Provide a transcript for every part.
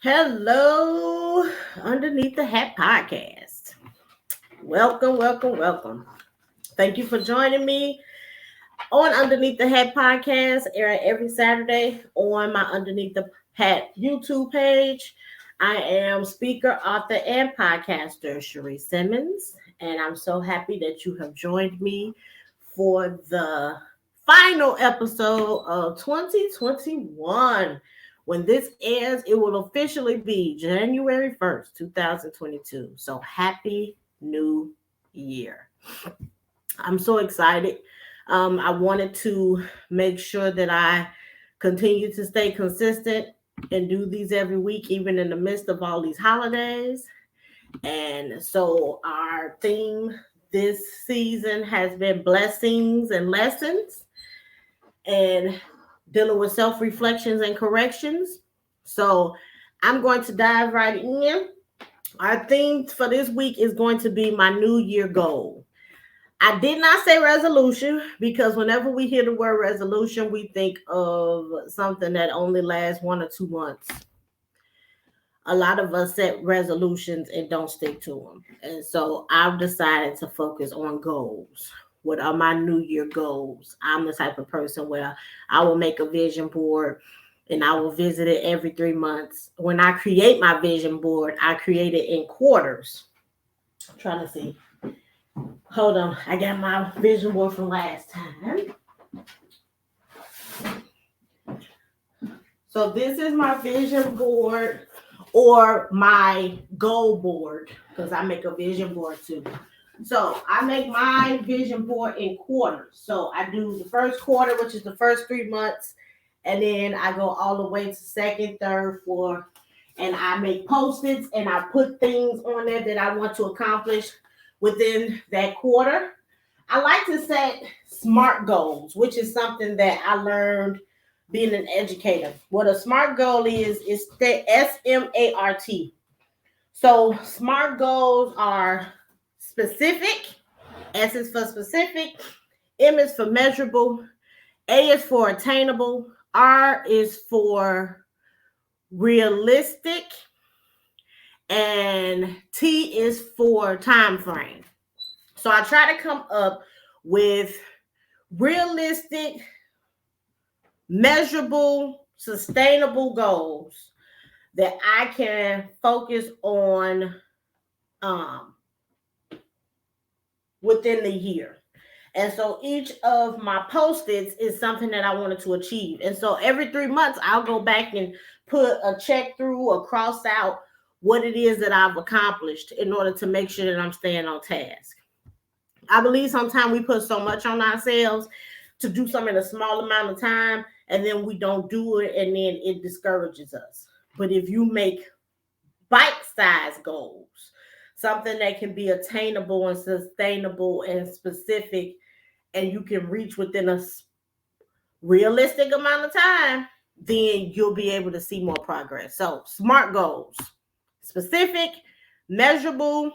Hello, Underneath the Hat podcast. Welcome, welcome, welcome. Thank you for joining me on Underneath the Hat podcast, airing every Saturday on my Underneath the Hat YouTube page. I am speaker, author, and podcaster Cherie Simmons, and I'm so happy that you have joined me for the final episode of 2021. When this airs, it will officially be January 1st, 2022. So happy new year. I'm so excited. I wanted to make sure that I continue to stay consistent and do these every week, even in the midst of all these holidays. And so our theme this season has been blessings and lessons and dealing with self reflections and corrections. So I'm going to dive right in. Our theme for this week is going to be my New Year goal. I did not say resolution because whenever we hear the word resolution, we think of something that only lasts 1 or 2 months. A lot of us set resolutions and don't stick to them. And so I've decided to focus on goals. What are my New Year goals? I'm the type of person where I will make a vision board and I will visit it every 3 months. When I create my vision board, I create it in quarters. I'm trying to see. Hold on. I got my vision board from last time. So this is my vision board or my goal board because I make a vision board too. So I make my vision board in quarters. So I do the first quarter, which is the first 3 months, and then I go all the way to second, third, fourth, and I make post-its and I put things on there that I want to accomplish within that quarter. I like to set SMART goals, which is something that I learned being an educator. What a SMART goal is the SMART. So SMART goals are specific, S is for specific, M is for measurable, A is for attainable, R is for realistic, and T is for time frame. So I try to come up with realistic, measurable, sustainable goals that I can focus on within the year. And so each of my post-its is something that I wanted to achieve. And so every 3 months, I'll go back and put a check through or cross out what it is that I've accomplished in order to make sure that I'm staying on task. I believe sometimes we put so much on ourselves to do something in a small amount of time, and then we don't do it, and then it discourages us. But if you make bite-sized goals, something that can be attainable and sustainable and specific, and you can reach within a realistic amount of time, then you'll be able to see more progress. So SMART goals: specific, measurable,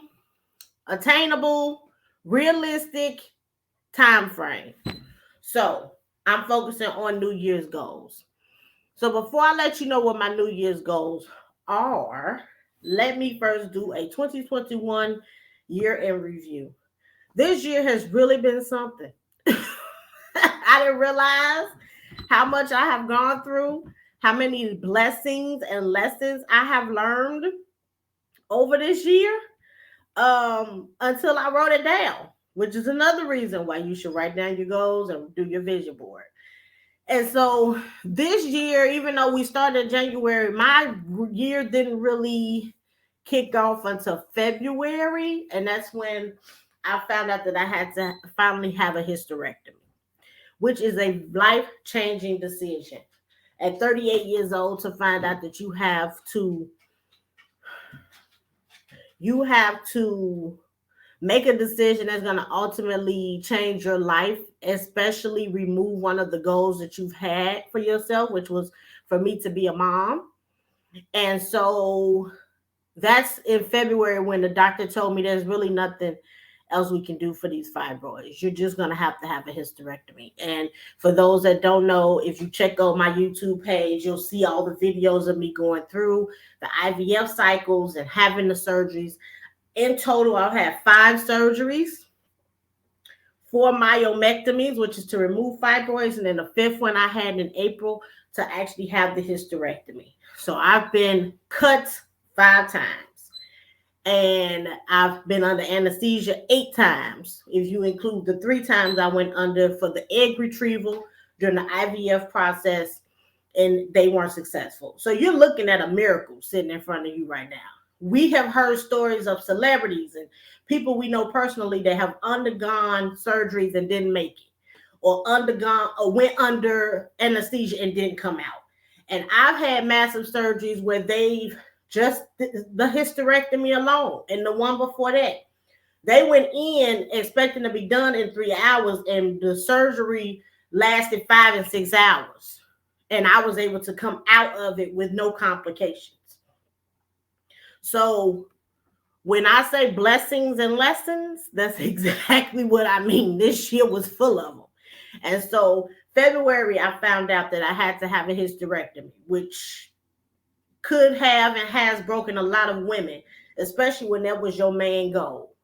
attainable, realistic, time frame. So I'm focusing on New Year's goals. So before I let you know what my New Year's goals are, let me first do a 2021 year in review. This year has really been something. I didn't realize how much I have gone through, how many blessings and lessons I have learned over this year until I wrote it down, which is another reason why you should write down your goals and do your vision board. And so this year, even though we started January, my year didn't really kick off until February. And that's when I found out that I had to finally have a hysterectomy, which is a life-changing decision. At 38 years old, to find out that you have to make a decision that's going to ultimately change your life, especially remove one of the goals that you've had for yourself, which was for me to be a mom. And so that's in February when the doctor told me there's really nothing else we can do for these fibroids. You're just going to have a hysterectomy. And for those that don't know, if you check out my YouTube page, you'll see all the videos of me going through the IVF cycles and having the surgeries. In total, I've had 5 surgeries, 4 myomectomies, which is to remove fibroids, and then the 5th one I had in April to actually have the hysterectomy. So I've been cut 5 times, and I've been under anesthesia 8 times, if you include the 3 times I went under for the egg retrieval during the IVF process, and they weren't successful. So you're looking at a miracle sitting in front of you right now. We have heard stories of celebrities and people we know personally that have undergone surgeries and didn't make it, or went under anesthesia and didn't come out. And I've had massive surgeries where they've just the hysterectomy alone, and the one before that, they went in expecting to be done in 3 hours, and the surgery lasted 5 and 6 hours. And I was able to come out of it with no complications. So when I say blessings and lessons, that's exactly what I mean. This year was full of them. And so February, I found out that I had to have a hysterectomy, which could have and has broken a lot of women, especially when that was your main goal.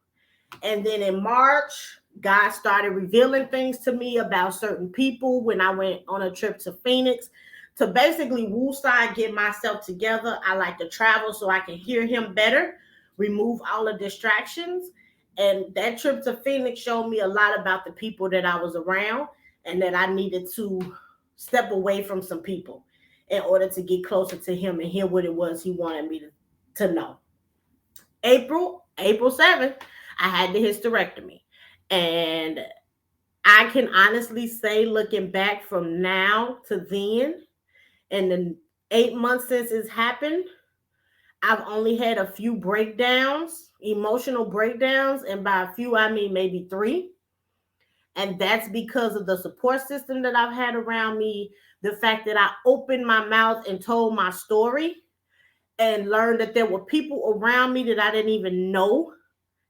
And then in March, God started revealing things to me about certain people when I went on a trip to Phoenix to basically woosah, get myself together. I like to travel so I can hear him better, remove all the distractions. And that trip to Phoenix showed me a lot about the people that I was around, and that I needed to step away from some people in order to get closer to him and hear what it was he wanted me to know. April 7th, I had the hysterectomy. And I can honestly say, looking back from now to then, and the 8 months since it's happened, I've only had a few breakdowns, emotional breakdowns. And by a few, I mean maybe 3. And that's because of the support system that I've had around me, the fact that I opened my mouth and told my story, and learned that there were people around me that I didn't even know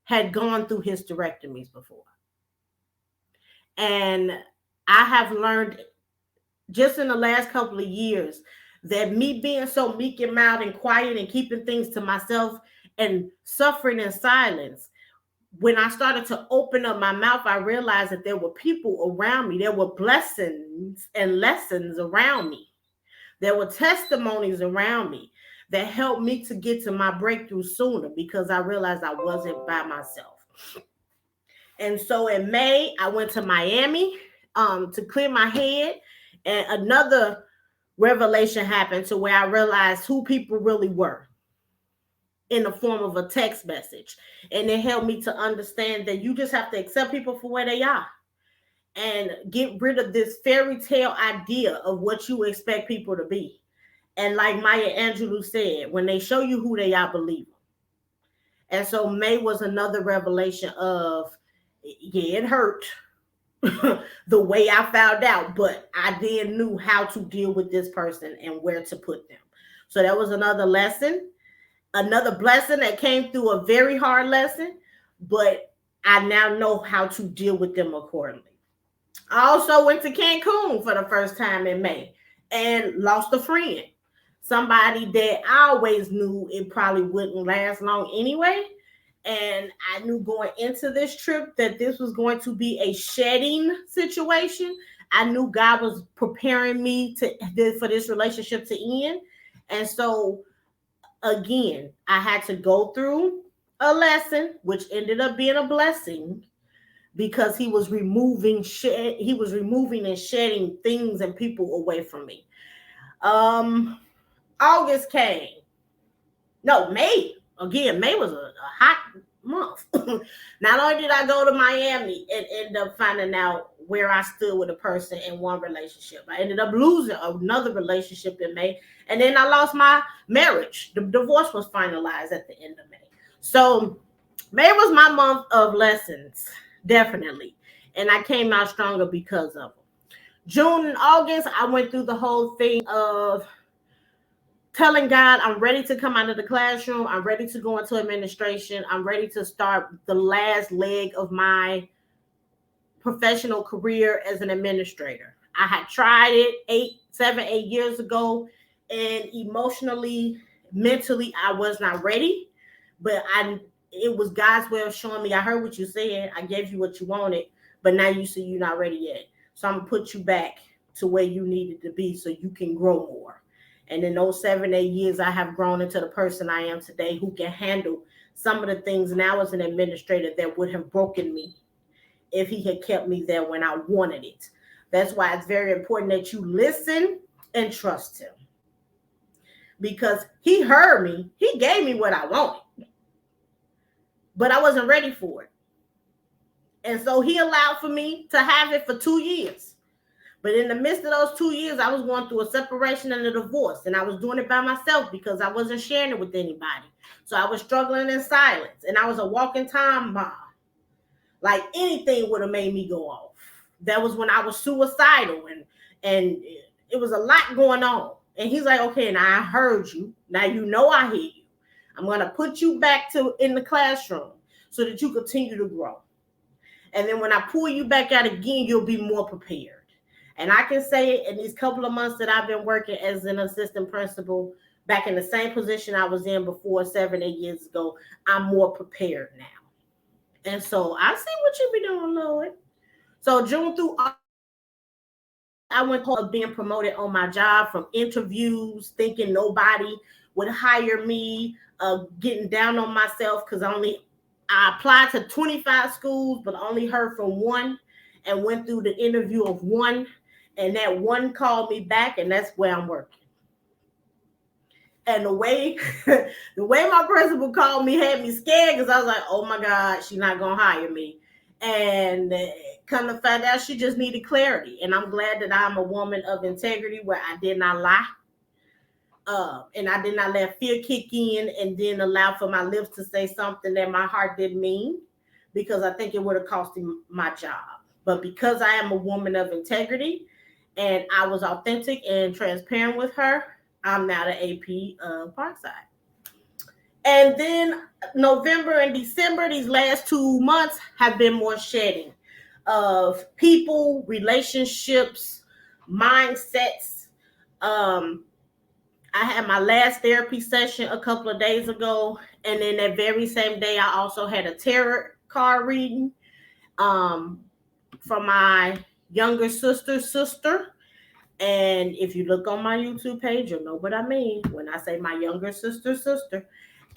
had gone through hysterectomies before. And I have learned just in the last couple of years that me being so meek and mild and quiet and keeping things to myself and suffering in silence, when I started to open up my mouth, I realized that there were people around me. There were blessings and lessons around me. There were testimonies around me that helped me to get to my breakthrough sooner, because I realized I wasn't by myself. And so in May, I went to Miami to clear my head, and another revelation happened to where I realized who people really were in the form of a text message. And it helped me to understand that you just have to accept people for where they are and get rid of this fairy tale idea of what you expect people to be. And like Maya Angelou said, when they show you who they are, believe them. And so May was another revelation of, yeah, it hurt the way I found out, but I then knew how to deal with this person and where to put them. So that was another lesson, another blessing that came through a very hard lesson, but I now know how to deal with them accordingly. I also went to Cancun for the first time in May and lost a friend, somebody that I always knew it probably wouldn't last long anyway. And I knew going into this trip that this was going to be a shedding situation. I knew God was preparing me for this relationship to end. And so, again, I had to go through a lesson, which ended up being a blessing, because he was removing and shedding things and people away from me. August came. No, May. Again, May was a hot month. Not only did I go to Miami and end up finding out where I stood with a person in one relationship, I ended up losing another relationship in May. And then I lost my marriage. The divorce was finalized at the end of May. So May was my month of lessons, definitely. And I came out stronger because of them. June and August, I went through the whole thing of telling God, I'm ready to come out of the classroom. I'm ready to go into administration. I'm ready to start the last leg of my professional career as an administrator. I had tried it 8 years ago, and emotionally, mentally, I was not ready. But it was God's way of showing me, I heard what you said. I gave you what you wanted, but now you see you're not ready yet. So I'm gonna put you back to where you needed to be so you can grow more. And in those 7, 8 years, I have grown into the person I am today, who can handle some of the things now as an administrator that would have broken me if he had kept me there when I wanted it. That's why it's very important that you listen and trust him. Because he heard me, he gave me what I wanted, but I wasn't ready for it. And so he allowed for me to have it for 2 years. But in the midst of those 2 years, I was going through a separation and a divorce, and I was doing it by myself because I wasn't sharing it with anybody. So I was struggling in silence, and I was a walking time bomb. Like anything would have made me go off. That was when I was suicidal, and it was a lot going on. And he's like, okay, now I heard you. Now you know I hear you. I'm going to put you back in the classroom so that you continue to grow. And then when I pull you back out again, you'll be more prepared. And I can say in these couple of months that I've been working as an assistant principal, back in the same position I was in before 7, 8 years ago, I'm more prepared now. And so I see what you be doing, Lord. So June through August, I went of being promoted on my job, from interviews, thinking nobody would hire me, getting down on myself because I applied to 25 schools, but only heard from one, and went through the interview of one, and that one called me back, and that's where I'm working. And the way my principal called me had me scared, because I was like, oh my God, she's not going to hire me. And come to find out, she just needed clarity. And I'm glad that I'm a woman of integrity, where I did not lie. And I did not let fear kick in and then allow for my lips to say something that my heart didn't mean, because I think it would have cost me my job. But because I am a woman of integrity and I was authentic and transparent with her, I'm now the AP of Parkside. And then November and December, these last 2 months, have been more shedding of people, relationships, mindsets. I had my last therapy session a couple of days ago, and then that very same day, I also had a tarot card reading from my younger sister. And if you look on my YouTube page, you'll know what I mean when I say my younger sister.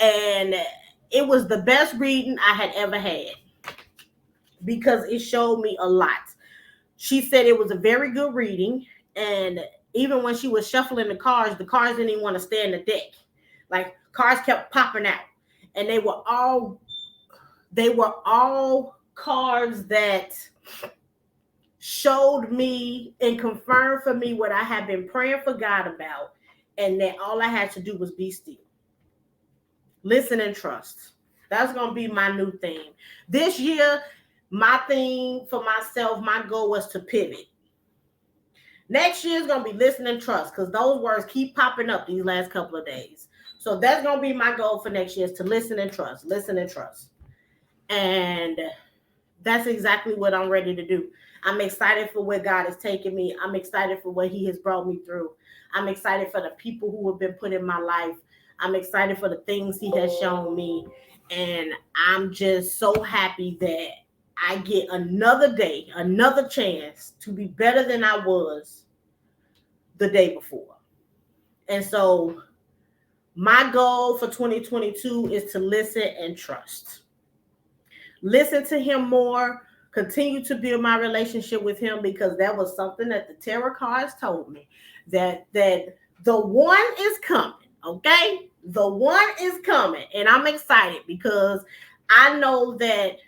And it was the best reading I had ever had, because it showed me a lot. She said it was a very good reading, and even when she was shuffling the cards didn't even want to stay in the deck. Like, cards kept popping out, and they were all cards that showed me and confirmed for me what I had been praying for God about, and that all I had to do was be still, listen, and trust. That's going to be my new theme. This year, my theme for myself, my goal was to pivot. Next year is going to be listen and trust, because those words keep popping up these last couple of days. So that's going to be my goal for next year, is to listen and trust. And that's exactly what I'm ready to do. I'm excited for where God is taking me. I'm excited for what he has brought me through. I'm excited for the people who have been put in my life. I'm excited for the things he has shown me. And I'm just so happy that I get another day, another chance to be better than I was the day before. And so my goal for 2022 is to listen and trust. Listen to him more, continue to build my relationship with him, because that was something that the tarot cards told me, that the one is coming, okay? The one is coming, and I'm excited because I know that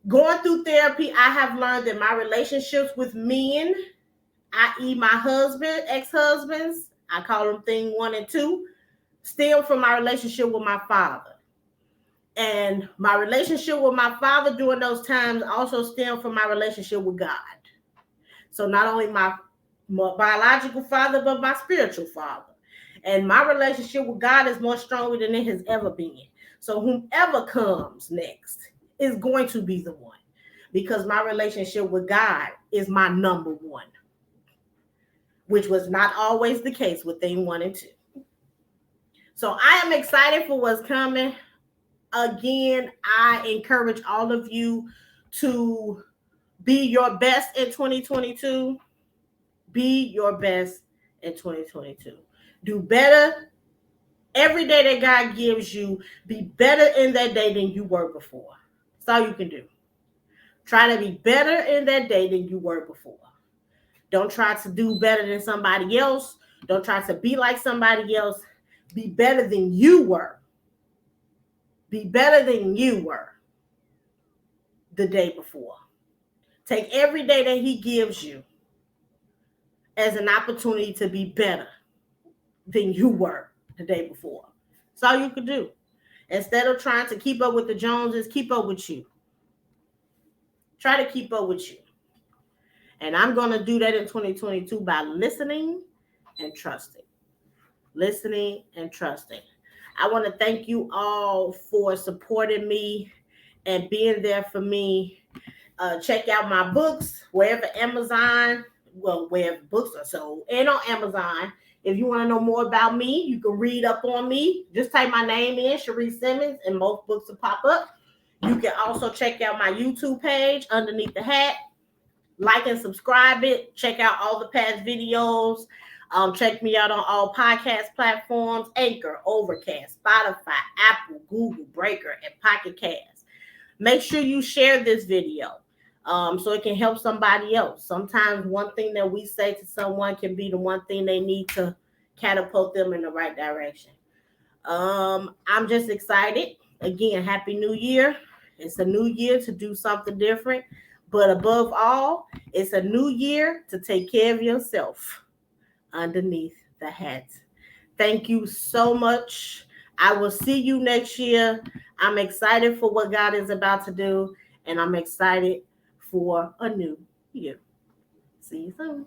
going through therapy, I have learned that my relationships with men, i.e. my husband, ex-husbands, I call them thing 1 and 2, stem from my relationship with my father. And my relationship with my father during those times also stemmed from my relationship with God. So not only my biological father, but my spiritual father. And my relationship with God is more stronger than it has ever been. So whomever comes next is going to be the one, because my relationship with God is my number one, which was not always the case with thing 1 and 2. So I am excited for what's coming. Again, I encourage all of you to be your best in 2022. Be your best in 2022. Do better every day that God gives you. Be better in that day than you were before. That's all you can do. Try to be better in that day than you were before. Don't try to do better than somebody else. Don't try to be like somebody else. Be better than you were. Be better than you were the day before. Take every day that he gives you as an opportunity to be better than you were the day before. That's all you can do. Instead of trying to keep up with the Joneses, keep up with you. Try to keep up with you. And I'm going to do that in 2022 by listening and trusting. Listening and trusting. I want to thank you all for supporting me and being there for me. Check out my books wherever books are sold, and on Amazon. If you want to know more about me, you can read up on me. Just type my name in, Cherie Simmons, and most books will pop up. You can also check out my YouTube page, Underneath the Hat. Like and subscribe it. Check out all the past videos. Check me out on all podcast platforms: Anchor, Overcast, Spotify, Apple, Google, Breaker, and Pocket Cast. Make sure you share this video so it can help somebody else. Sometimes one thing that we say to someone can be the one thing they need to catapult them in the right direction. I'm just excited. Again, Happy New Year. It's a new year to do something different. But above all, it's a new year to take care of yourself underneath the hat. Thank you so much. I will see you next year. I'm excited for what God is about to do, and I'm excited for a new year. See you soon.